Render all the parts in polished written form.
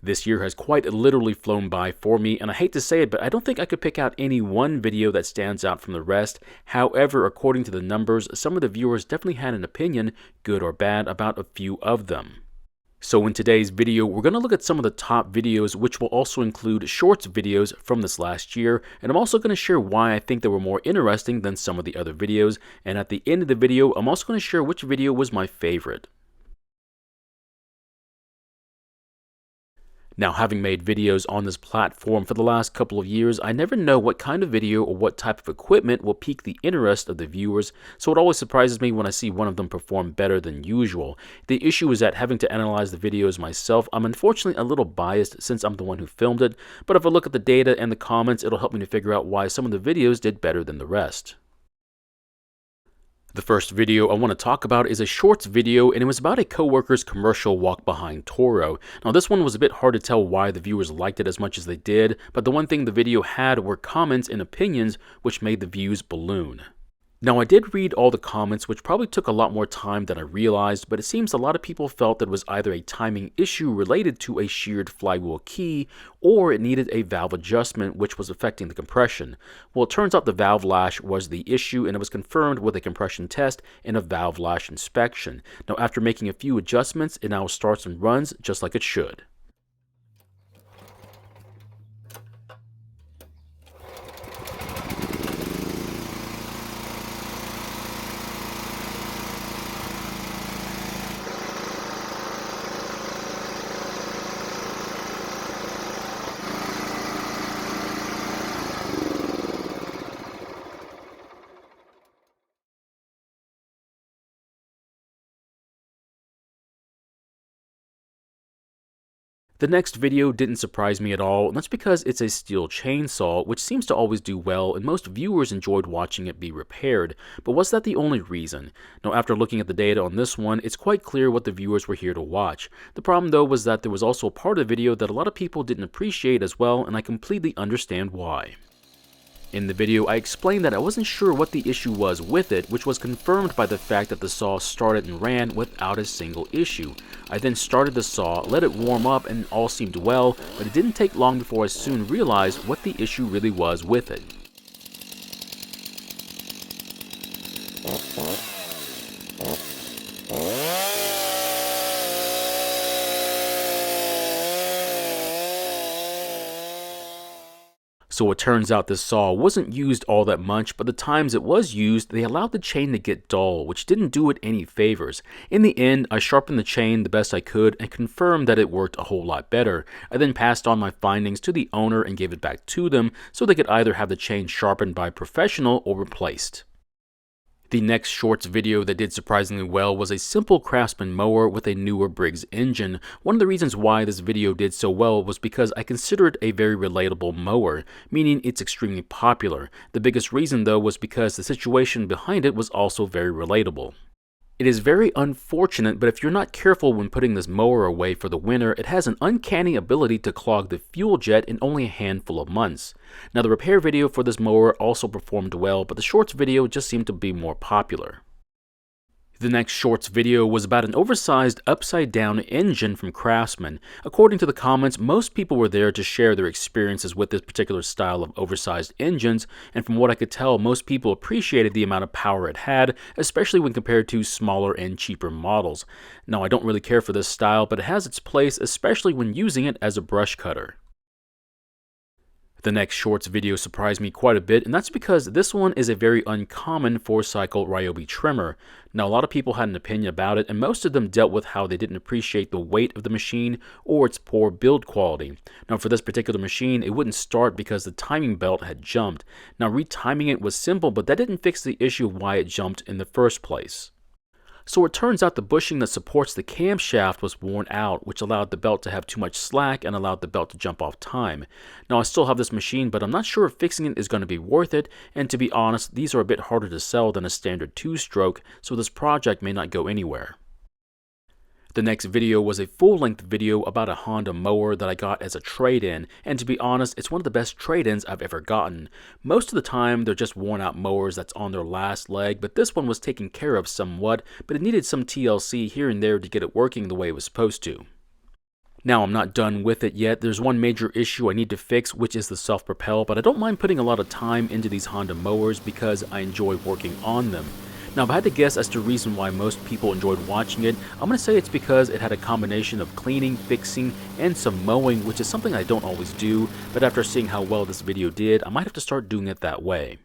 This year has quite literally flown by for me, and I hate to say it, but I don't think I could pick out any one video that stands out from the rest. However, according to the numbers, some of the viewers definitely had an opinion, good or bad, about a few of them. So in today's video, we're going to look at some of the top videos, which will also include shorts videos from this last year, and I'm also going to share why I think they were more interesting than some of the other videos, and at the end of the video, I'm also going to share which video was my favorite. Now, having made videos on this platform for the last couple of years, I never know what kind of video or what type of equipment will pique the interest of the viewers, so it always surprises me when I see one of them perform better than usual. The issue is that having to analyze the videos myself, I'm unfortunately a little biased since I'm the one who filmed it, but if I look at the data and the comments, it'll help me to figure out why some of the videos did better than the rest. The first video I want to talk about is a shorts video, and it was about a coworker's commercial walk behind Toro. Now this one was a bit hard to tell why the viewers liked it as much as they did, but the one thing the video had were comments and opinions which made the views balloon. Now I did read all the comments, which probably took a lot more time than I realized, but it seems a lot of people felt that it was either a timing issue related to a sheared flywheel key, or it needed a valve adjustment which was affecting the compression. Well, it turns out the valve lash was the issue, and it was confirmed with a compression test and a valve lash inspection. Now after making a few adjustments, it now starts and runs just like it should. The next video didn't surprise me at all, and that's because it's a Stihl chainsaw, which seems to always do well, and most viewers enjoyed watching it be repaired. But was that the only reason? Now, after looking at the data on this one, it's quite clear what the viewers were here to watch. The problem though was that there was also a part of the video that a lot of people didn't appreciate as well, and I completely understand why. In the video, I explained that I wasn't sure what the issue was with it, which was confirmed by the fact that the saw started and ran without a single issue. I then started the saw, let it warm up, and all seemed well, but it didn't take long before I soon realized what the issue really was with it. So it turns out this saw wasn't used all that much, but the times it was used, they allowed the chain to get dull, which didn't do it any favors. In the end, I sharpened the chain the best I could and confirmed that it worked a whole lot better. I then passed on my findings to the owner and gave it back to them so they could either have the chain sharpened by a professional or replaced. The next shorts video that did surprisingly well was a simple Craftsman mower with a newer Briggs engine. One of the reasons why this video did so well was because I consider it a very relatable mower, meaning it's extremely popular. The biggest reason though was because the situation behind it was also very relatable. It is very unfortunate, but if you're not careful when putting this mower away for the winter, it has an uncanny ability to clog the fuel jet in only a handful of months. Now the repair video for this mower also performed well, but the shorts video just seemed to be more popular. The next shorts video was about an oversized upside-down engine from Craftsman. According to the comments, most people were there to share their experiences with this particular style of oversized engines, and from what I could tell, most people appreciated the amount of power it had, especially when compared to smaller and cheaper models. Now, I don't really care for this style, but it has its place, especially when using it as a brush cutter. The next shorts video surprised me quite a bit, and that's because this one is a very uncommon 4-cycle Ryobi trimmer. Now, a lot of people had an opinion about it, and most of them dealt with how they didn't appreciate the weight of the machine or its poor build quality. Now, for this particular machine, it wouldn't start because the timing belt had jumped. Now, retiming it was simple, but that didn't fix the issue of why it jumped in the first place. So it turns out the bushing that supports the camshaft was worn out, which allowed the belt to have too much slack and allowed the belt to jump off time. Now I still have this machine, but I'm not sure if fixing it is going to be worth it, and to be honest, these are a bit harder to sell than a standard 2-stroke, so this project may not go anywhere. The next video was a full-length video about a Honda mower that I got as a trade-in, and to be honest, it's one of the best trade-ins I've ever gotten. Most of the time, they're just worn-out mowers that's on their last leg, but this one was taken care of somewhat, but it needed some TLC here and there to get it working the way it was supposed to. Now, I'm not done with it yet. There's one major issue I need to fix, which is the self-propel, but I don't mind putting a lot of time into these Honda mowers because I enjoy working on them. Now, if I had to guess as to the reason why most people enjoyed watching it, I'm going to say it's because it had a combination of cleaning, fixing, and some mowing, which is something I don't always do, but after seeing how well this video did, I might have to start doing it that way.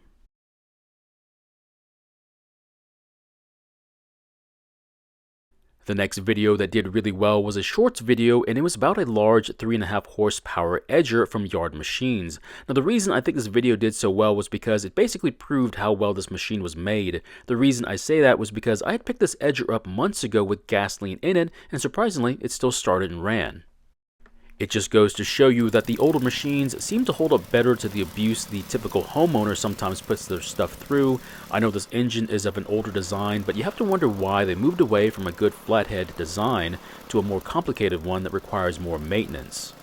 The next video that did really well was a shorts video, and it was about a large 3.5 horsepower edger from Yard Machines. Now, the reason I think this video did so well was because it basically proved how well this machine was made. The reason I say that was because I had picked this edger up months ago with gasoline in it, and surprisingly, it still started and ran. It just goes to show you that the older machines seem to hold up better to the abuse the typical homeowner sometimes puts their stuff through. I know this engine is of an older design, but you have to wonder why they moved away from a good flathead design to a more complicated one that requires more maintenance.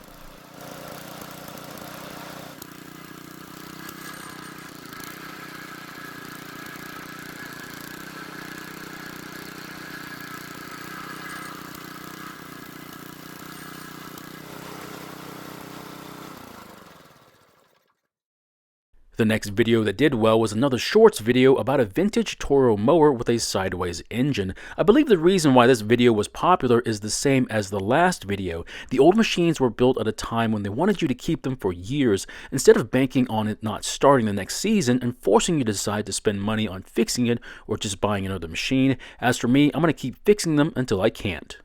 The next video that did well was another shorts video about a vintage Toro mower with a sideways engine. I believe the reason why this video was popular is the same as the last video. The old machines were built at a time when they wanted you to keep them for years, instead of banking on it not starting the next season and forcing you to decide to spend money on fixing it or just buying another machine. As for me, I'm going to keep fixing them until I can't.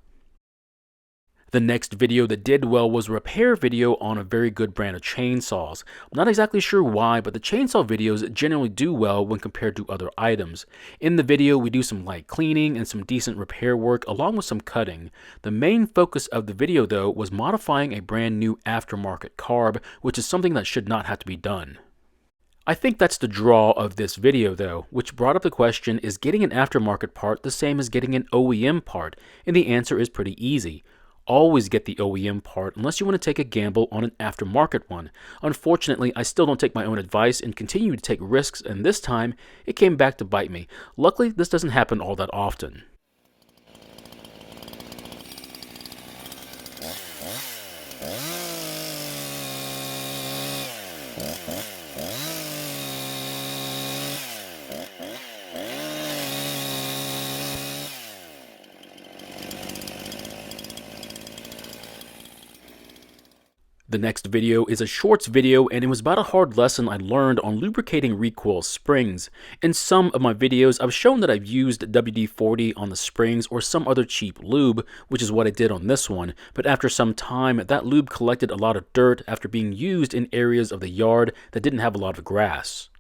The next video that did well was a repair video on a very good brand of chainsaws. I'm not exactly sure why, but the chainsaw videos generally do well when compared to other items. In the video, we do some light cleaning and some decent repair work along with some cutting. The main focus of the video, though, was modifying a brand new aftermarket carb, which is something that should not have to be done. I think that's the draw of this video, though, which brought up the question, is getting an aftermarket part the same as getting an OEM part? And the answer is pretty easy. Always get the OEM part unless you want to take a gamble on an aftermarket one. Unfortunately, I still don't take my own advice and continue to take risks, and this time, it came back to bite me. Luckily, this doesn't happen all that often. The next video is a shorts video, and it was about a hard lesson I learned on lubricating Recoil springs. In some of my videos, I've shown that I've used WD-40 on the springs or some other cheap lube, which is what I did on this one, but after some time, that lube collected a lot of dirt after being used in areas of the yard that didn't have a lot of grass.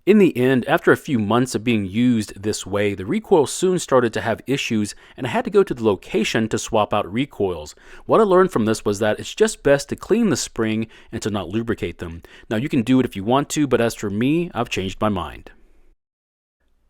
In the end, after a few months of being used this way, the recoil soon started to have issues, and I had to go to the location to swap out recoils. What I learned from this was that it's just best to clean the spring and to not lubricate them. Now, you can do it if you want to, but as for me, I've changed my mind.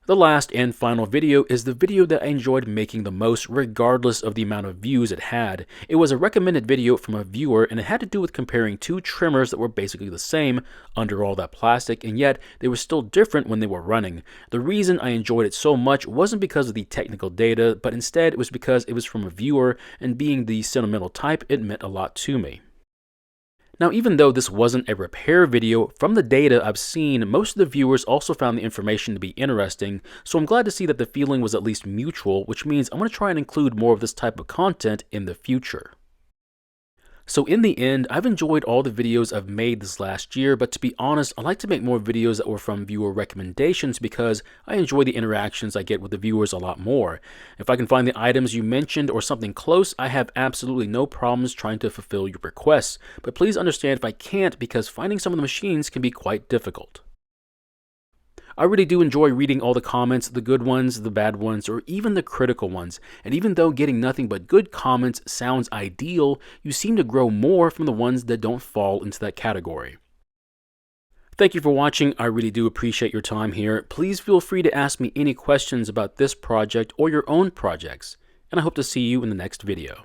The last and final video is the video that I enjoyed making the most regardless of the amount of views it had. It was a recommended video from a viewer, and it had to do with comparing two trimmers that were basically the same under all that plastic, and yet they were still different when they were running. The reason I enjoyed it so much wasn't because of the technical data, but instead it was because it was from a viewer, and being the sentimental type, it meant a lot to me. Now, even though this wasn't a repair video, from the data I've seen, most of the viewers also found the information to be interesting, so I'm glad to see that the feeling was at least mutual, which means I'm going to try and include more of this type of content in the future. So in the end, I've enjoyed all the videos I've made this last year, but to be honest, I like to make more videos that were from viewer recommendations because I enjoy the interactions I get with the viewers a lot more. If I can find the items you mentioned or something close, I have absolutely no problems trying to fulfill your requests, but please understand if I can't because finding some of the machines can be quite difficult. I really do enjoy reading all the comments, the good ones, the bad ones, or even the critical ones. And even though getting nothing but good comments sounds ideal, you seem to grow more from the ones that don't fall into that category. Thank you for watching. I really do appreciate your time here. Please feel free to ask me any questions about this project or your own projects. And I hope to see you in the next video.